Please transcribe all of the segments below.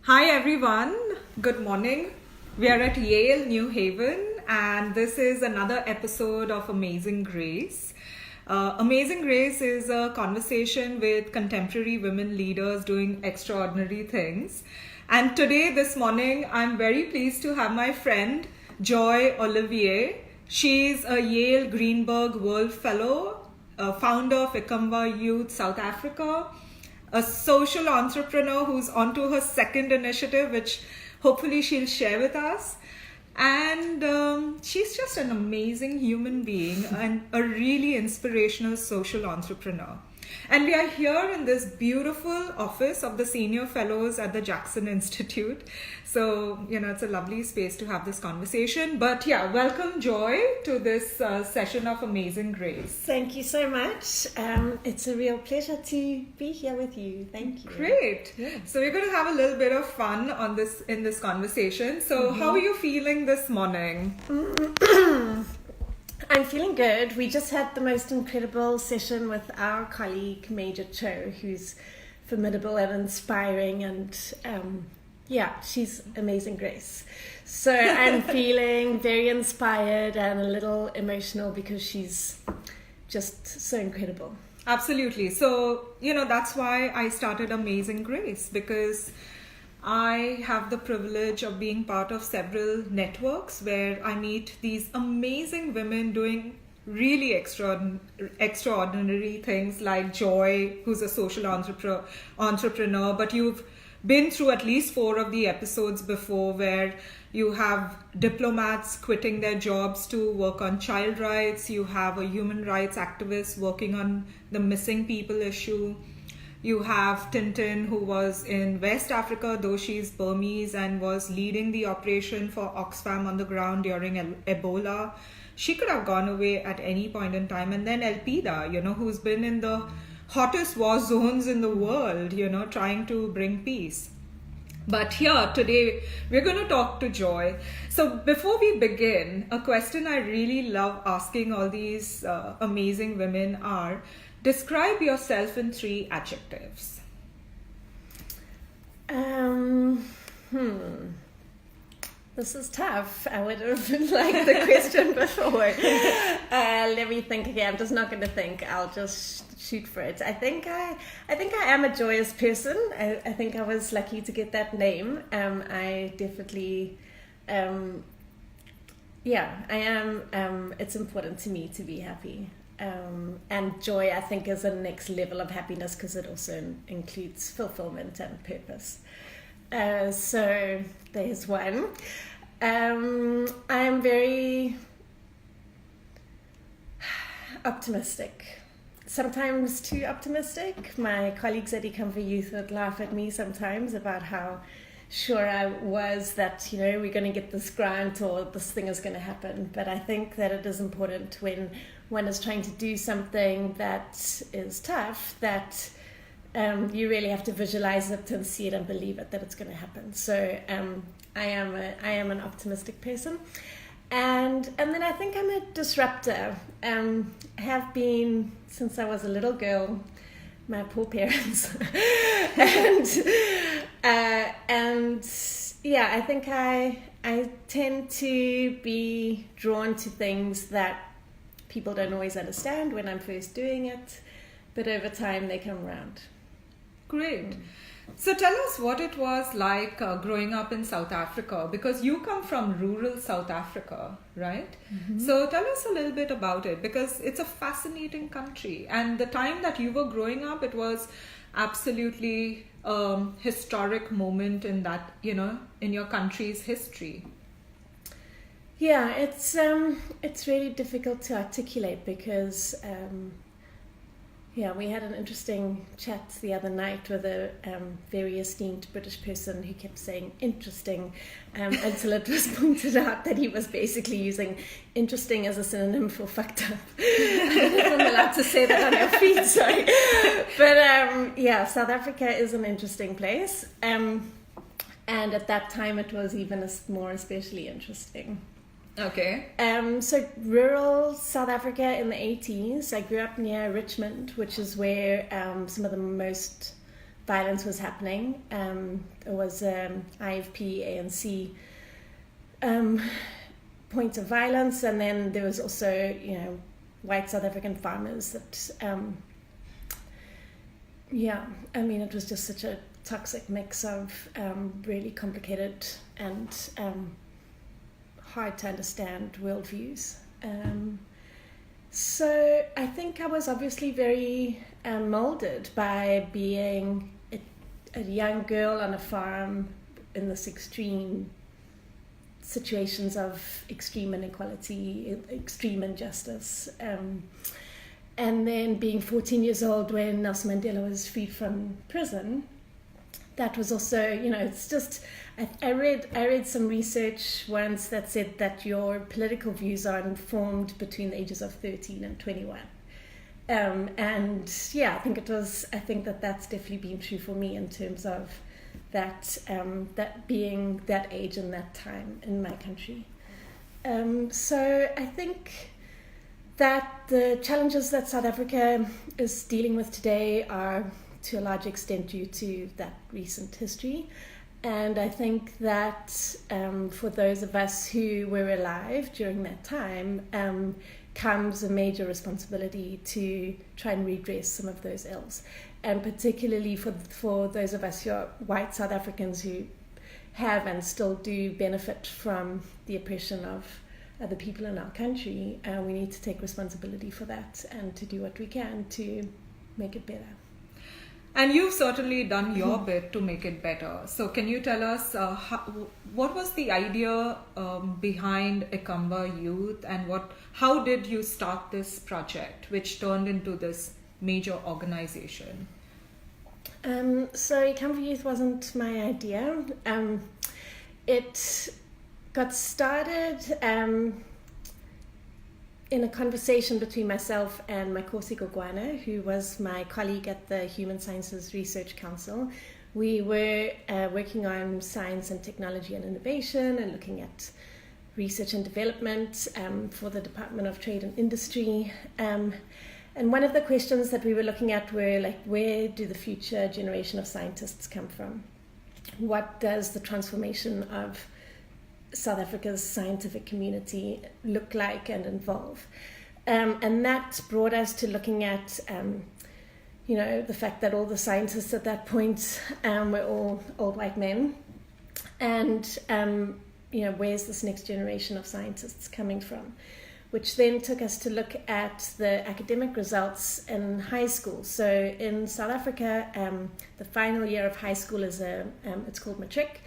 Hi everyone, good morning. We are at Yale, New Haven, and this is another episode of Amazing Grace. Amazing Grace is a conversation with contemporary women leaders doing extraordinary things. And today, this morning, I'm very pleased to have my friend Joy Olivier. She's a Yale Greenberg World Fellow, founder of Ikamva Youth South Africa, a social entrepreneur who's onto her second initiative, which hopefully she'll share with us. And she's just an amazing human being and a really inspirational social entrepreneur. And we are here in this beautiful office of the senior fellows at the Jackson Institute. So, it's a lovely space to have this conversation. But yeah, welcome Joy to this session of Amazing Grace. Thank you so much. It's a real pleasure to be here with you. Thank you. Great. Yeah. So we're going to have a little bit of fun in this conversation. So how are you feeling this morning? I'm feeling good. We just had the most incredible session with our colleague, Major Cho, who's formidable and inspiring, and she's amazing Grace. So I'm feeling very inspired and a little emotional because she's just so incredible. Absolutely. So, that's why I started Amazing Grace, because I have the privilege of being part of several networks where I meet these amazing women doing really extraordinary things, like Joy, who's a social entrepreneur, but you've been through at least 4 of the episodes before where you have diplomats quitting their jobs to work on child rights. You have a human rights activist working on the missing people issue. You have Tintin, who was in West Africa, though she's Burmese, and was leading the operation for Oxfam on the ground during Ebola. She could have gone away at any point in time. And then Elpida, who's been in the hottest war zones in the world, trying to bring peace. But here today, we're going to talk to Joy. So before we begin, a question I really love asking all these amazing women are, describe yourself in 3 adjectives. This is tough. I would have liked the question before. Let me think again. I'm just not going to think. I'll just shoot for it. I think I am a joyous person. I think I was lucky to get that name. I definitely, I am. It's important to me to be happy. And joy, I think, is a next level of happiness because it also includes fulfillment and purpose. So there's one. I'm very optimistic. Sometimes too optimistic. My colleagues at Ikamva Youth would laugh at me sometimes about how sure I was that, we're going to get this grant or this thing is going to happen. But I think that it is important when one is trying to do something that is tough, that you really have to visualize it and see it and believe it, that it's going to happen. So I am an optimistic person. And then I think I'm a disruptor. Have been since I was a little girl. My poor parents. I think I tend to be drawn to things that people don't always understand when I'm first doing it, but over time they come around. Great. So tell us what it was like growing up in South Africa, because you come from rural South Africa, right? Mm-hmm. So tell us a little bit about it, because it's a fascinating country. And the time that you were growing up, it was absolutely a historic moment in that, in your country's history. Yeah, it's really difficult to articulate because we had an interesting chat the other night with a very esteemed British person who kept saying interesting until it was pointed out that he was basically using interesting as a synonym for fucked up. I'm allowed to say that on your feed, sorry. But South Africa is an interesting place. And at that time it was even more especially interesting. Okay. So rural South Africa in the 80s, I grew up near Richmond, which is where some of the most violence was happening. It was IFP, ANC point of violence, and then there was also, white South African farmers that, it was just such a toxic mix of really complicated and hard to understand worldviews. So I think I was obviously very molded by being a young girl on a farm in this extreme situations of extreme inequality, extreme injustice. And then being 14 years old when Nelson Mandela was freed from prison, that was also, it's just, I read some research once that said that your political views are informed between the ages of 13 and 21. I think that's definitely been true for me in terms of that being that age and that time in my country. So I think that the challenges that South Africa is dealing with today are to a large extent due to that recent history. And I think that for those of us who were alive during that time, comes a major responsibility to try and redress some of those ills. And particularly for those of us who are white South Africans who have and still do benefit from the oppression of other people in our country, we need to take responsibility for that and to do what we can to make it better. And you've certainly done your bit to make it better. So can you tell us what was the idea behind Ikamba Youth, and how did you start this project, which turned into this major organization? So Ikamba Youth wasn't my idea. It got started in a conversation between myself and Makosi Gogwana, who was my colleague at the Human Sciences Research Council. We were working on science and technology and innovation and looking at research and development for the Department of Trade and Industry. And one of the questions that we were looking at were like, where do the future generation of scientists come from? What does the transformation of South Africa's scientific community look like and involve? And that brought us to looking at, the fact that all the scientists at that point were all old white men. And, where's this next generation of scientists coming from? Which then took us to look at the academic results in high school. So in South Africa, the final year of high school is it's called matric.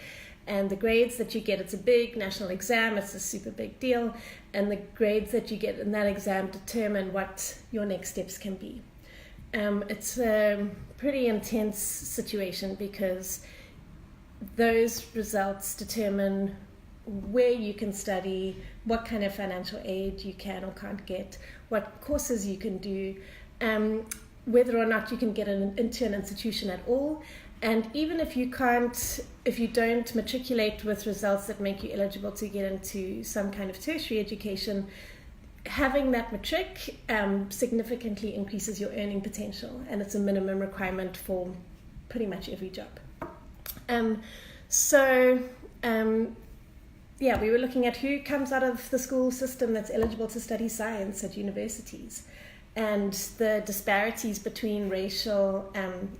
And the grades that you get, it's a big national exam, it's a super big deal. And the grades that you get in that exam determine what your next steps can be. It's a pretty intense situation because those results determine where you can study, what kind of financial aid you can or can't get, what courses you can do, whether or not you can get into an institution at all. And even if you don't matriculate with results that make you eligible to get into some kind of tertiary education, having that matric significantly increases your earning potential, and it's a minimum requirement for pretty much every job. We were looking at who comes out of the school system that's eligible to study science at universities. And the disparities between racial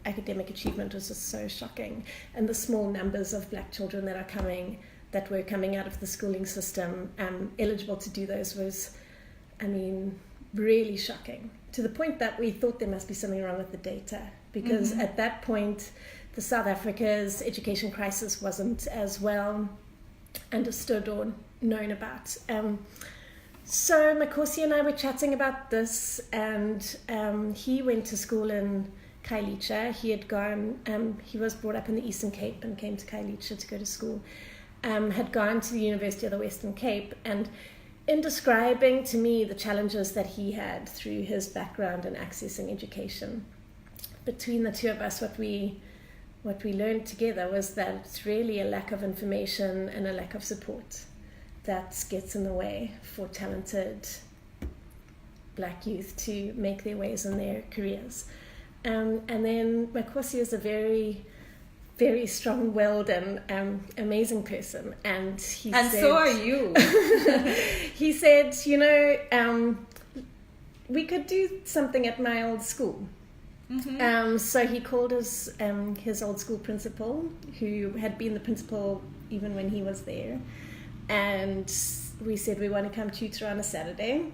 academic achievement was just so shocking. And the small numbers of black children that were coming out of the schooling system eligible to do those was, really shocking. To the point that we thought there must be something wrong with the data. Because at that point, the South Africa's education crisis wasn't as well understood or known about. So Makosi and I were chatting about this, and he went to school in Khayelitsha. He was brought up in the Eastern Cape and came to Khayelitsha to go to school. Had gone to the University of the Western Cape, and in describing to me the challenges that he had through his background in accessing education, between the two of us, what we learned together was that it's really a lack of information and a lack of support that gets in the way for talented black youth to make their ways in their careers. And then Makosi is a very, very strong-willed and amazing person. And said, so are you. He said, we could do something at my old school. Mm-hmm. So he called his old school principal, who had been the principal even when he was there. And we said we want to come tutor on a Saturday.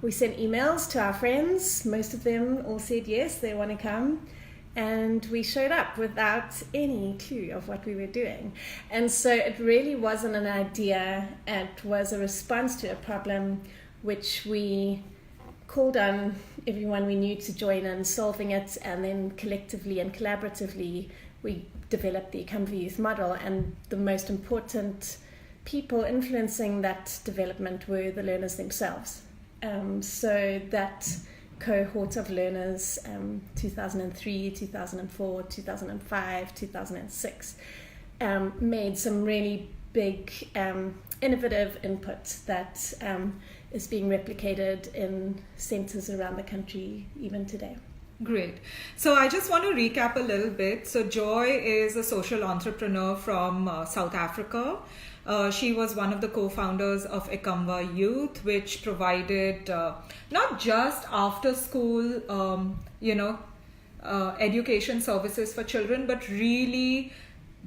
We sent emails to our friends. Most of them all said yes, they want to come. And we showed up without any clue of what we were doing. And so it really wasn't an idea. It was a response to a problem which we called on everyone we knew to join in solving it. And then collectively and collaboratively, we developed the combi youth model. And the most important people influencing that development were the learners themselves. So that cohort of learners, 2003, 2004, 2005, 2006, made some really big innovative input that is being replicated in centres around the country even today. Great. So I just want to recap a little bit. So Joy is a social entrepreneur from South Africa. She was one of the co-founders of Combi Youth, which provided not just after school, education services for children, but really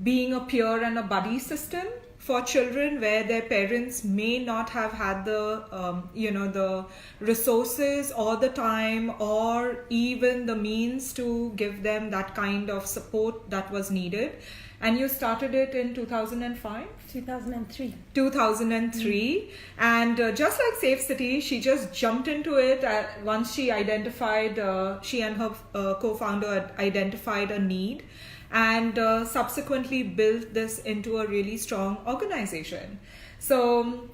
being a peer and a buddy system for children where their parents may not have had the resources or the time or even the means to give them that kind of support that was needed. And you started it in 2005? 2003. 2003. And just like Safe City, she just jumped into it once she identified, she and her co-founder identified a need, and subsequently built this into a really strong organization. So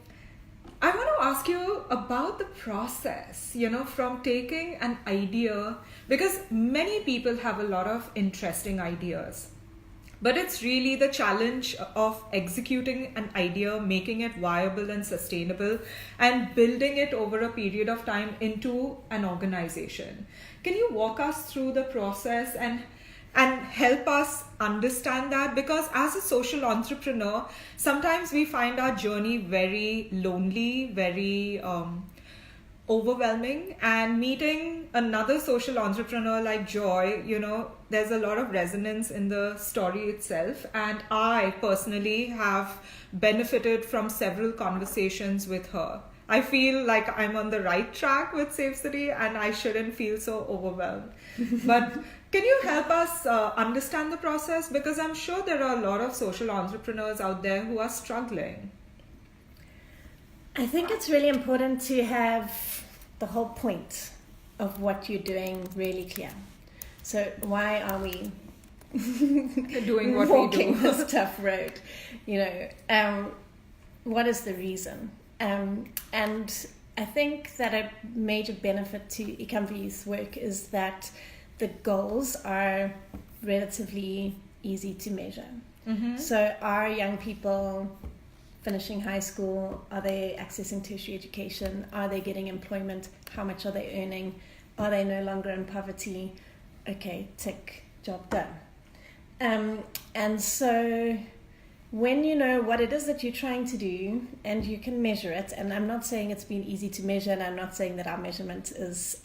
I want to ask you about the process, from taking an idea, because many people have a lot of interesting ideas. But it's really the challenge of executing an idea, making it viable and sustainable, and building it over a period of time into an organization. Can you walk us through the process and help us understand that? Because as a social entrepreneur, sometimes we find our journey very lonely, very overwhelming, and meeting another social entrepreneur like Joy, there's a lot of resonance in the story itself. And I personally have benefited from several conversations with her. I feel like I'm on the right track with Safe City and I shouldn't feel so overwhelmed. But can you help us understand the process? Because I'm sure there are a lot of social entrepreneurs out there who are struggling. I think it's really important to have the whole point of what you're doing really clear. So why are we doing what walking we do? this tough road? What is the reason? And I think that a major benefit to Combi Youth's work is that the goals are relatively easy to measure. Mm-hmm. So are young people finishing high school? Are they accessing tertiary education? Are they getting employment? How much are they earning? Are they no longer in poverty? Okay, tick, job done. And so when you know what it is that you're trying to do and you can measure it, and I'm not saying it's been easy to measure, and I'm not saying that our measurement is,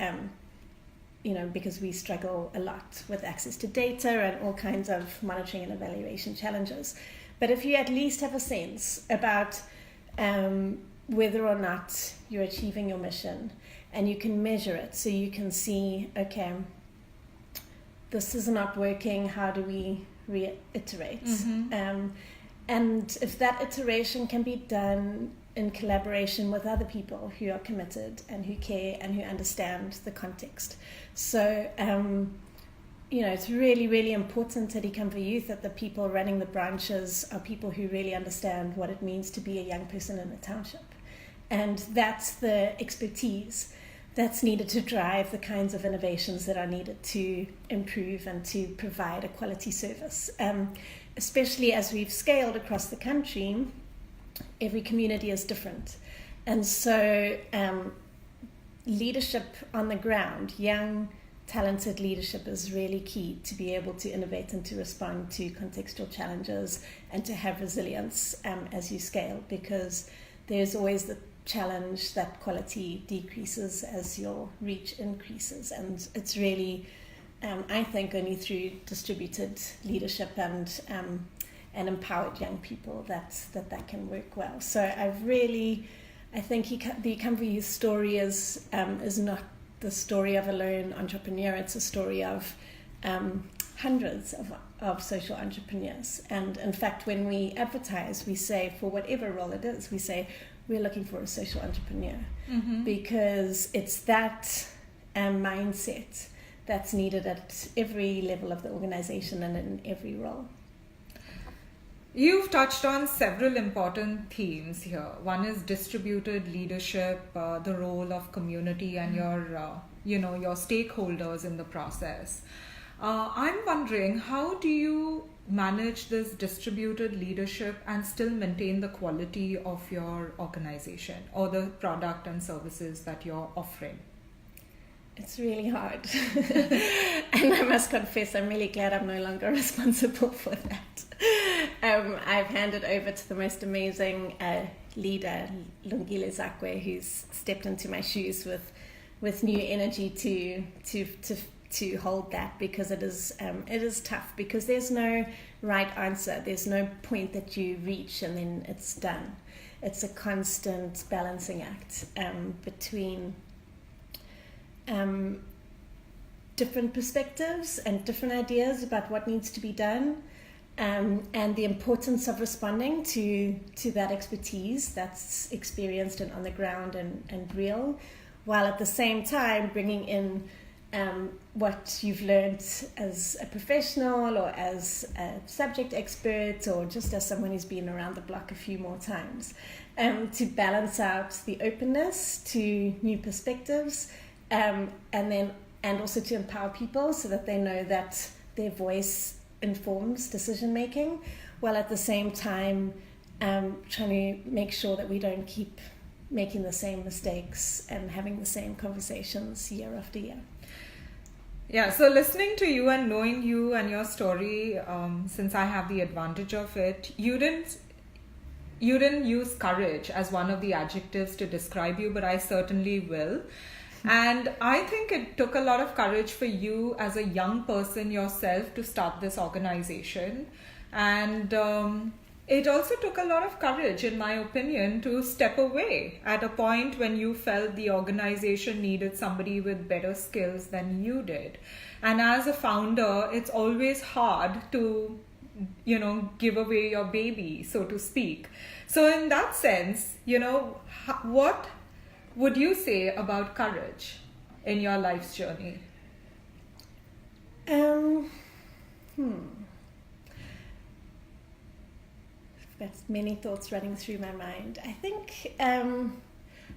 because we struggle a lot with access to data and all kinds of monitoring and evaluation challenges. But if you at least have a sense about whether or not you're achieving your mission, and you can measure it, so you can see, okay, this is not working, how do we reiterate? Mm-hmm. And if that iteration can be done in collaboration with other people who are committed and who care and who understand the context. So, it's really, really important at Combi Youth that the people running the branches are people who really understand what it means to be a young person in a township. And that's the expertise that's needed to drive the kinds of innovations that are needed to improve and to provide a quality service. Especially as we've scaled across the country, every community is different. And so leadership on the ground, young talented leadership is really key to be able to innovate and to respond to contextual challenges and to have resilience as you scale, because there's always the challenge that quality decreases as your reach increases. And it's really, I think, only through distributed leadership and empowered young people that can work well. So I think the Combi Youth story is not the story of a lone entrepreneur. It's a story of hundreds of social entrepreneurs. And in fact, when we advertise, we say, for whatever role it is, we say we're looking for a social entrepreneur, because it's that mindset that's needed at every level of the organization and in every role. You've touched on several important themes here. One is distributed leadership, the role of community and your stakeholders in the process. I'm wondering, how do you manage this distributed leadership and still maintain the quality of your organization or the product and services that you're offering? It's really hard. And I must confess, I'm really glad I'm no longer responsible for that. I've handed over to the most amazing leader, Lungile Zakwe, who's stepped into my shoes with new energy to hold that, because it is tough, because there's no right answer. There's no point that you reach and then it's done. It's a constant balancing act between different perspectives and different ideas about what needs to be done, and the importance of responding to that expertise that's experienced and on the ground and real, while at the same time bringing in what you've learned as a professional or as a subject expert or just as someone who's been around the block a few more times, to balance out the openness to new perspectives, and also to empower people so that they know that their voice informs decision making, while at the same time trying to make sure that we don't keep making the same mistakes and having the same conversations year after year. Yeah, so listening to you and knowing you and your story, since I have the advantage of it, you didn't use courage as one of the adjectives to describe you, but I certainly will. And I think it took a lot of courage for you as a young person yourself to start this organization. And it also took a lot of courage, in my opinion, to step away at a point when you felt the organization needed somebody with better skills than you did. And as a founder, it's always hard to, give away your baby, so to speak. So in that sense, what would you say about courage in your life's journey? That's many thoughts running through my mind. I think I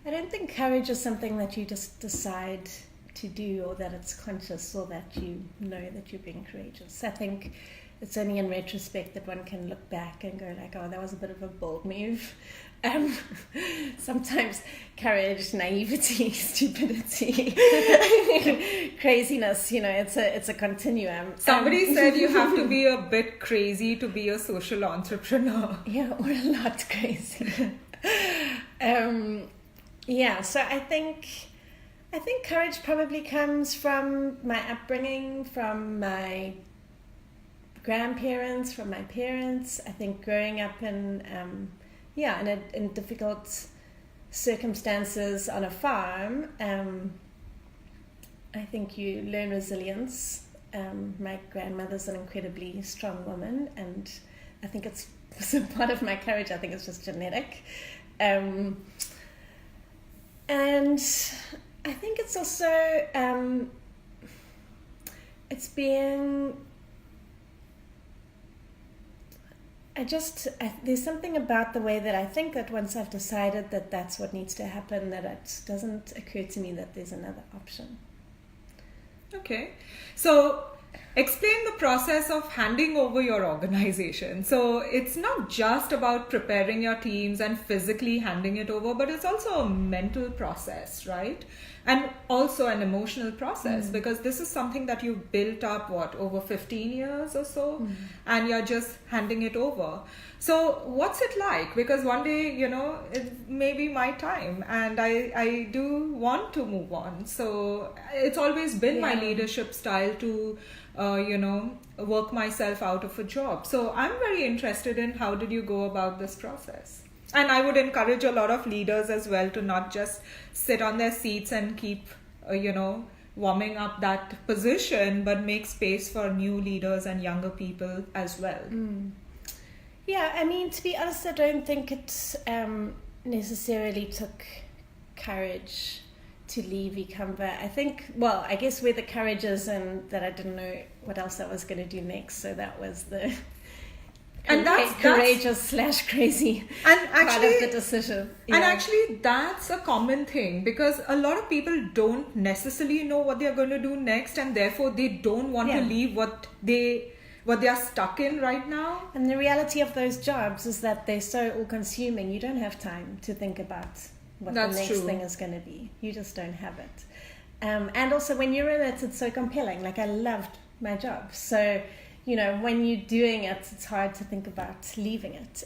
don't think courage is something that you just decide to do, or that it's conscious, or that you know that you're being courageous. I think it's only in retrospect that one can look back and go like, oh, that was a bit of a bold move. Sometimes courage, naivety, stupidity, craziness, it's a continuum. Somebody said you have to be a bit crazy to be a social entrepreneur. Yeah, or a lot crazy. So I think courage probably comes from my upbringing, from my grandparents, from my parents. I think growing up in difficult circumstances on a farm, I think you learn resilience. My grandmother's an incredibly strong woman, and I think it's part of my courage. I think it's just genetic. And I think it's also, it's being... there's something about the way that I think that once I've decided that that's what needs to happen, that it doesn't occur to me that there's another option. Okay. So Explain the process of handing over your organization. So it's not just about preparing your teams and physically handing it over, but it's also a mental process, right? And also an emotional process, because this is something that you built up, over 15 years or so, and you're just handing it over. So what's it like? Because one day, it may be my time and I do want to move on. So it's always been my leadership style to, work myself out of a job. So I'm very interested in how did you go about this process? And I would encourage a lot of leaders as well to not just sit on their seats and keep, warming up that position, but make space for new leaders and younger people as well. Yeah, I mean, to be honest, I don't think it necessarily took courage to leave eComba. I think, I guess where the courage is and that I didn't know what else I was going to do next. So that was the and that's courageous / crazy and part actually, of the decision. And actually, that's a common thing, because a lot of people don't necessarily know what they're going to do next, and therefore they don't want to leave what they are stuck in right now. And the reality of those jobs is that they're so all-consuming. You don't have time to think about what the next thing is going to be. You just don't have it. And also when you're in it, it's so compelling. Like, I loved my job. So, when you're doing it, it's hard to think about leaving it.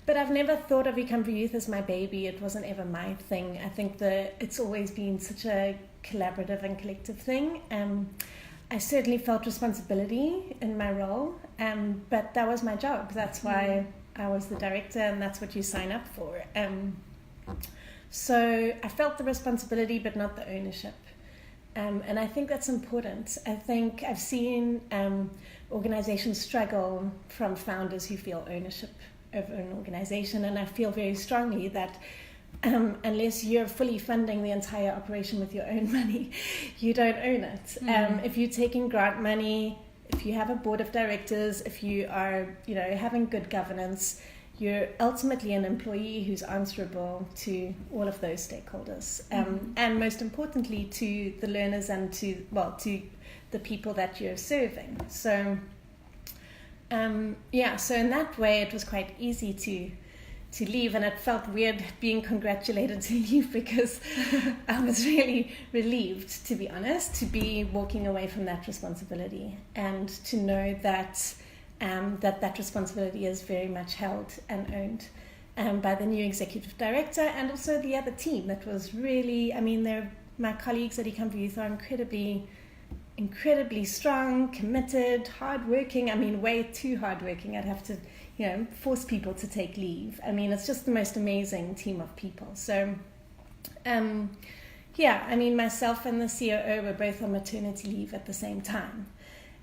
But I've never thought of Become for Youth as my baby. It wasn't ever my thing. I think that it's always been such a collaborative and collective thing. I certainly felt responsibility in my role, but that was my job. That's why I was the director, and that's what you sign up for. So I felt the responsibility, but not the ownership. And I think that's important. I think I've seen organizations struggle from founders who feel ownership over an organization, and I feel very strongly that unless you're fully funding the entire operation with your own money, you don't own it. If you're taking grant money, if you have a board of directors, if you are, having good governance, you're ultimately an employee who's answerable to all of those stakeholders, and most importantly to the learners and to the people that you're serving. So, so in that way, it was quite easy to leave, and it felt weird being congratulated to leave, because I was really relieved, to be honest, to be walking away from that responsibility and to know that that responsibility is very much held and owned by the new executive director, and also the other team that was really, my colleagues at Become for Youth are incredibly strong, committed, hardworking. Way too hardworking. I'd have to, force people to take leave. It's just the most amazing team of people. So, myself and the COO were both on maternity leave at the same time.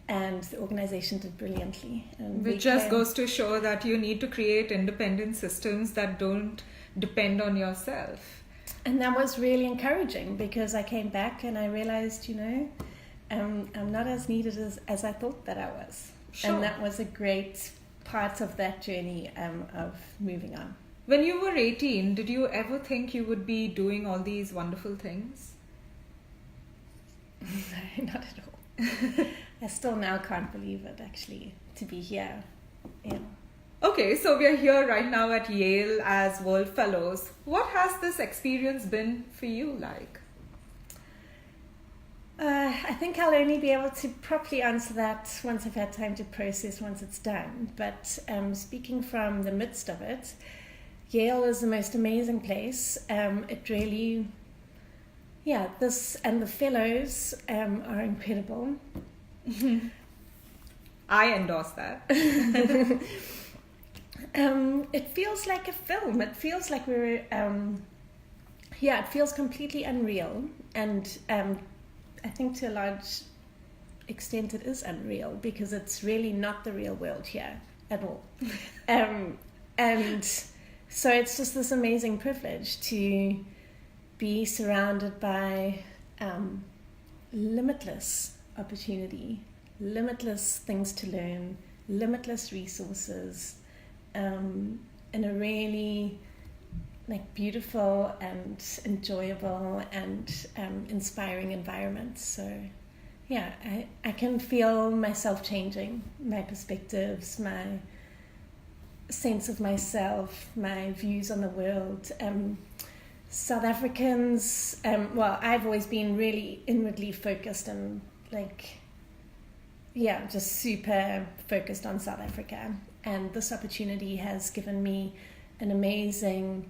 And the organization did brilliantly. Which just goes to show that you need to create independent systems that don't depend on yourself. And that was really encouraging, because I came back and I realized, I'm not as needed as I thought that I was. Sure. And that was a great part of that journey of moving on. When you were 18, did you ever think you would be doing all these wonderful things? No, not at all. I still now can't believe it, actually, to be here. Yeah. Okay, so we are here right now at Yale as World Fellows. What has this experience been for you like? I think I'll only be able to properly answer that once I've had time to process, once it's done. But speaking from the midst of it, Yale is the most amazing place. It really, this and the fellows are incredible. I endorse that. It feels like a film. It feels like we're, it feels completely unreal. And I think to a large extent it is unreal, because it's really not the real world here at all. And so it's just this amazing privilege to be surrounded by limitless opportunity, limitless things to learn, limitless resources, in a really beautiful and enjoyable and inspiring environment. So yeah, I can feel myself changing, my perspectives, my sense of myself, my views on the world. South Africans, well, I've always been really inwardly focused and just super focused on South Africa. And this opportunity has given me an amazing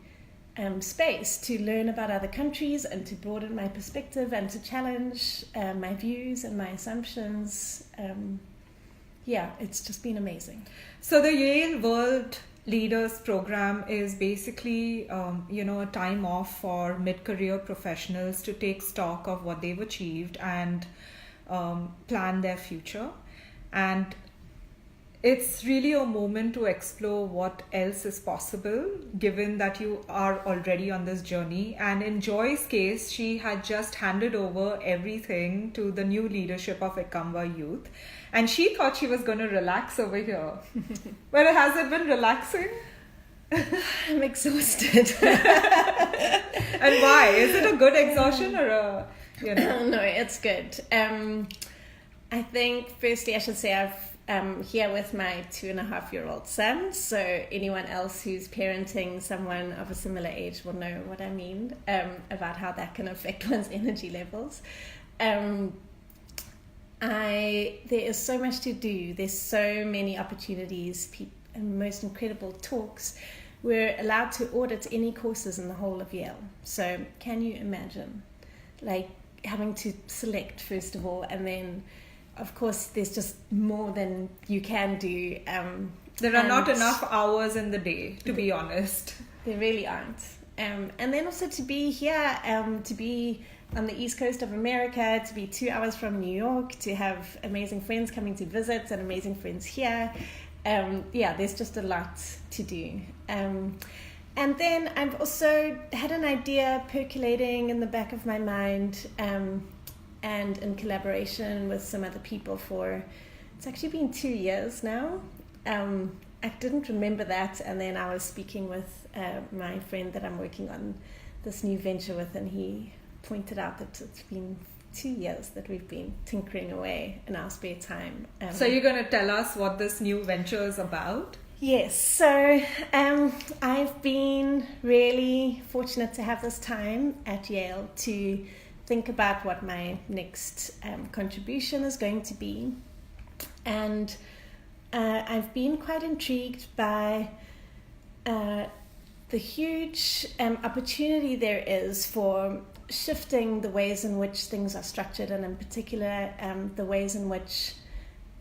space to learn about other countries and to broaden my perspective and to challenge my views and my assumptions. It's just been amazing. So the Yale World Leaders Program is basically, a time off for mid-career professionals to take stock of what they've achieved and plan their future. And it's really a moment to explore what else is possible, given that you are already on this journey. And in Joy's case, she had just handed over everything to the new leadership of Ikamba Youth. And she thought she was going to relax over here. Well, has it been relaxing? I'm exhausted. And why? Is it a good exhaustion or a, No, it's good. I think, firstly, I should say I'm here with my 2.5-year-old son. So anyone else who's parenting someone of a similar age will know what I mean about how that can affect one's energy levels. There is so much to do. There's so many opportunities and most incredible talks. We're allowed to audit any courses in the whole of Yale. So can you imagine having to select first of all, and then of course there's just more than you can do. There are not enough hours in the day, to be honest. There really aren't. And then also to be here, to be on the east coast of America, to be 2 hours from New York, to have amazing friends coming to visit and amazing friends here. There's just a lot to do. And then I've also had an idea percolating in the back of my mind, and in collaboration with some other people it's actually been 2 years now. I didn't remember that, and then I was speaking with my friend that I'm working on this new venture with, and he pointed out that it's been 2 years that we've been tinkering away in our spare time. So you're going to tell us what this new venture is about? Yes, so I've been really fortunate to have this time at Yale to think about what my next contribution is going to be. And I've been quite intrigued by the huge opportunity there is for shifting the ways in which things are structured, and in particular the ways in which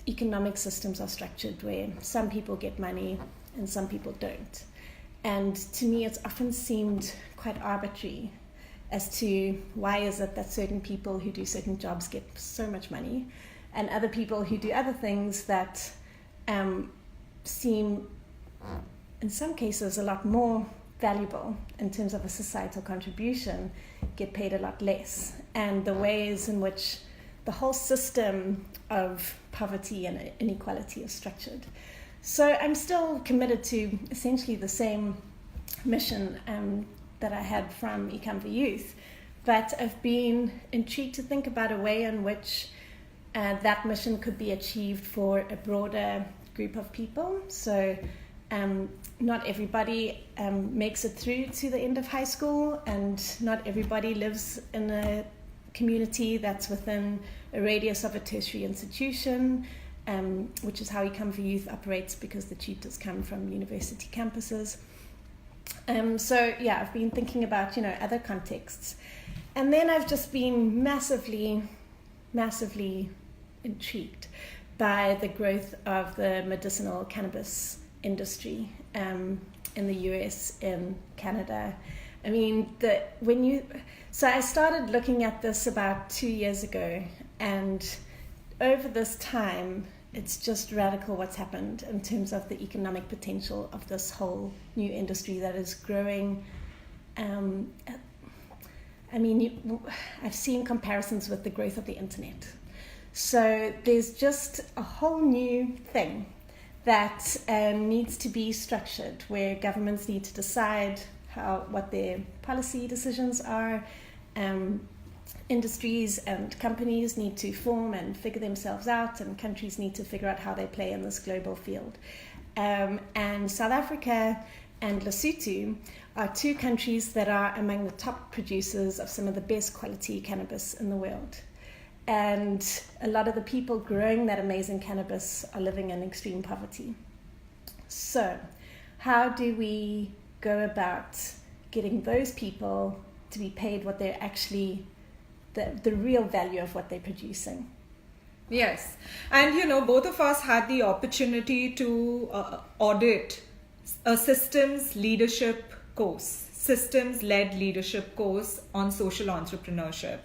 economic systems are structured, where some people get money and some people don't. And to me it's often seemed quite arbitrary as to why is it that certain people who do certain jobs get so much money and other people who do other things that seem in some cases a lot more valuable in terms of a societal contribution get paid a lot less, and the ways in which the whole system of poverty and inequality is structured. So I'm still committed to essentially the same mission that I had from Ikamba Youth, but I've been intrigued to think about a way in which that mission could be achieved for a broader group of people. So not everybody makes it through to the end of high school, and not everybody lives in a community that's within a radius of a tertiary institution, which is how Ikamba Youth operates, because the tutors come from university campuses. I've been thinking about other contexts, and then I've just been massively intrigued by the growth of the medicinal cannabis industry in the US, in Canada. I mean, so I started looking at this about 2 years ago, and over this time it's just radical what's happened in terms of the economic potential of this whole new industry that is growing. I've seen comparisons with the growth of the internet. So there's just a whole new thing that needs to be structured, where governments need to decide what their policy decisions are, industries and companies need to form and figure themselves out, and countries need to figure out how they play in this global field. And South Africa and Lesotho are two countries that are among the top producers of some of the best quality cannabis in the world. And a lot of the people growing that amazing cannabis are living in extreme poverty. So, how do we go about getting those people to be paid what they're actually, the real value of what they're producing? Yes. And both of us had the opportunity to audit a systems led leadership course on social entrepreneurship.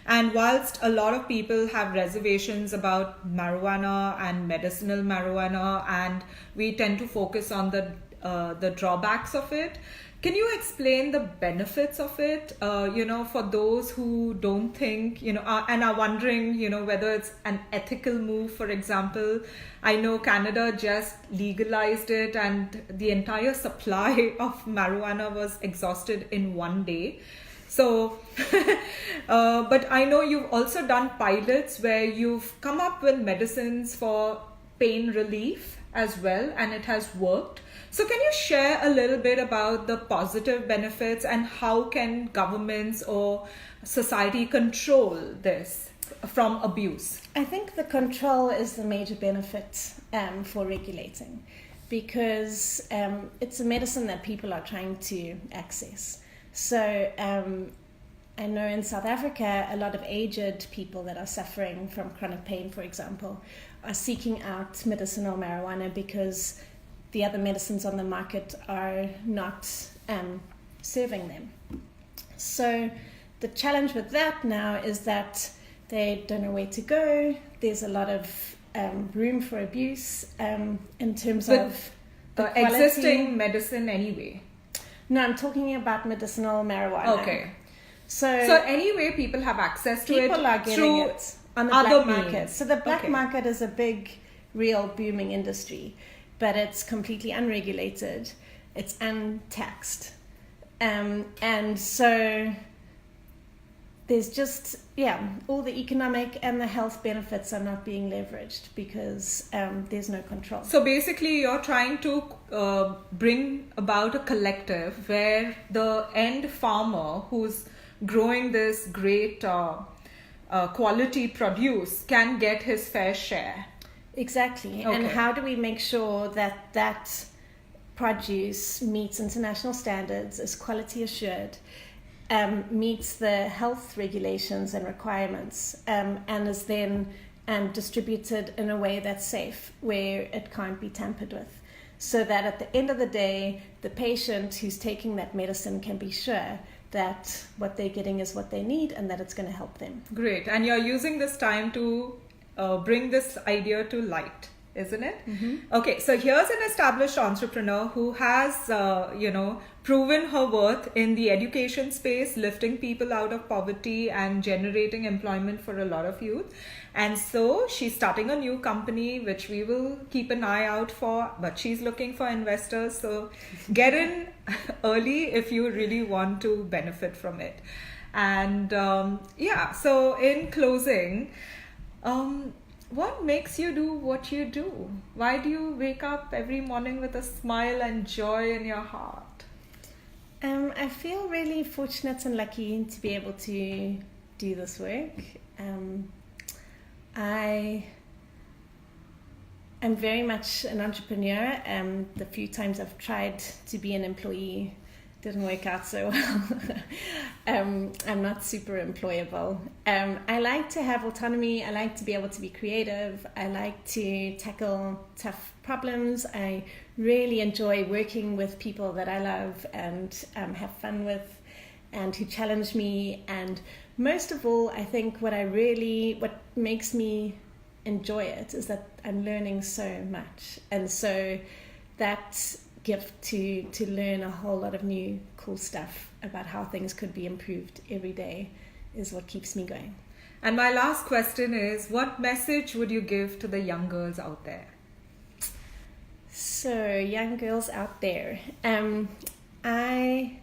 And whilst a lot of people have reservations about marijuana and medicinal marijuana, and we tend to focus on the drawbacks of it, can you explain the benefits of it, for those who don't think, and are wondering, whether it's an ethical move? For example, I know Canada just legalized it and the entire supply of marijuana was exhausted in one day. So, but I know you've also done pilots where you've come up with medicines for pain relief as well, and it has worked. So can you share a little bit about the positive benefits and how can governments or society control this from abuse? I think the control is the major benefit for regulating, because it's a medicine that people are trying to access. So I know in South Africa, a lot of aged people that are suffering from chronic pain, for example, are seeking out medicinal marijuana because the other medicines on the market are not serving them. So the challenge with that now is that they don't know where to go. There's a lot of room for abuse in terms of the existing medicine anyway. No, I'm talking about medicinal marijuana. Okay. So anyway, people have access to it. People are getting through it on the other black market. means. So the black Okay. market is a big, real booming industry, but it's completely unregulated. It's untaxed. And so there's just, all the economic and the health benefits are not being leveraged because there's no control. So basically, you're trying to bring about a collective where the end farmer who's growing this great quality produce can get his fair share. Exactly. Okay. And how do we make sure that that produce meets international standards, is quality assured, meets the health regulations and requirements, and is then distributed in a way that's safe, where it can't be tampered with, so that at the end of the day, the patient who's taking that medicine can be sure that what they're getting is what they need and that it's going to help them. Great. And you're using this time to bring this idea to light, isn't it? Mm-hmm. Okay, so here's an established entrepreneur who has, proven her worth in the education space, lifting people out of poverty and generating employment for a lot of youth. And so she's starting a new company, which we will keep an eye out for, but she's looking for investors. So get in early if you really want to benefit from it. And so in closing, what makes you do what you do? Why do you wake up every morning with a smile and joy in your heart? I feel really fortunate and lucky to be able to do this work. I am very much an entrepreneur. The few times I've tried to be an employee didn't work out so well. I'm not super employable. I like to have autonomy. I like to be able to be creative. I like to tackle tough problems. I really enjoy working with people that I love and have fun with, and who challenge me. And most of all, I think what makes me enjoy it is that I'm learning so much. And so that gift to learn a whole lot of new cool stuff about how things could be improved every day is what keeps me going. And my last question is, what message would you give to the young girls out there? So, young girls out there, I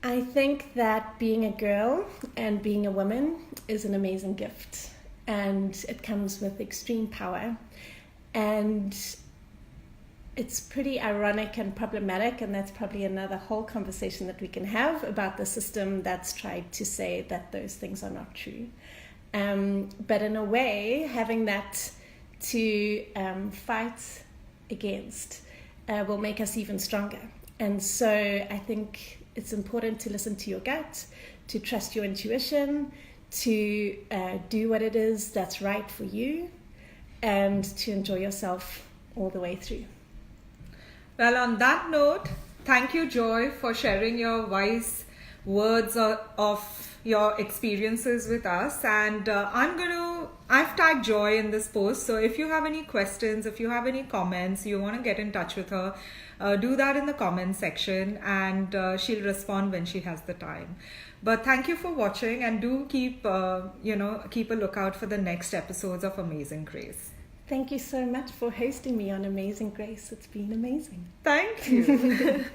I think that being a girl and being a woman is an amazing gift, and it comes with extreme power. And it's pretty ironic and problematic, and that's probably another whole conversation that we can have about the system that's tried to say that those things are not true. But in a way, having that to fight against will make us even stronger. And so I think it's important to listen to your gut, to trust your intuition, to do what it is that's right for you, and to enjoy yourself all the way through. Well, on that note, thank you, Joy, for sharing your wise words of your experiences with us. And I've tagged Joy in this post. So if you have any questions, if you have any comments, you want to get in touch with her, do that in the comment section, and she'll respond when she has the time. But thank you for watching, and do keep a lookout for the next episodes of Amazing Grace. Thank you so much for hosting me on Amazing Grace. It's been amazing. Thank you.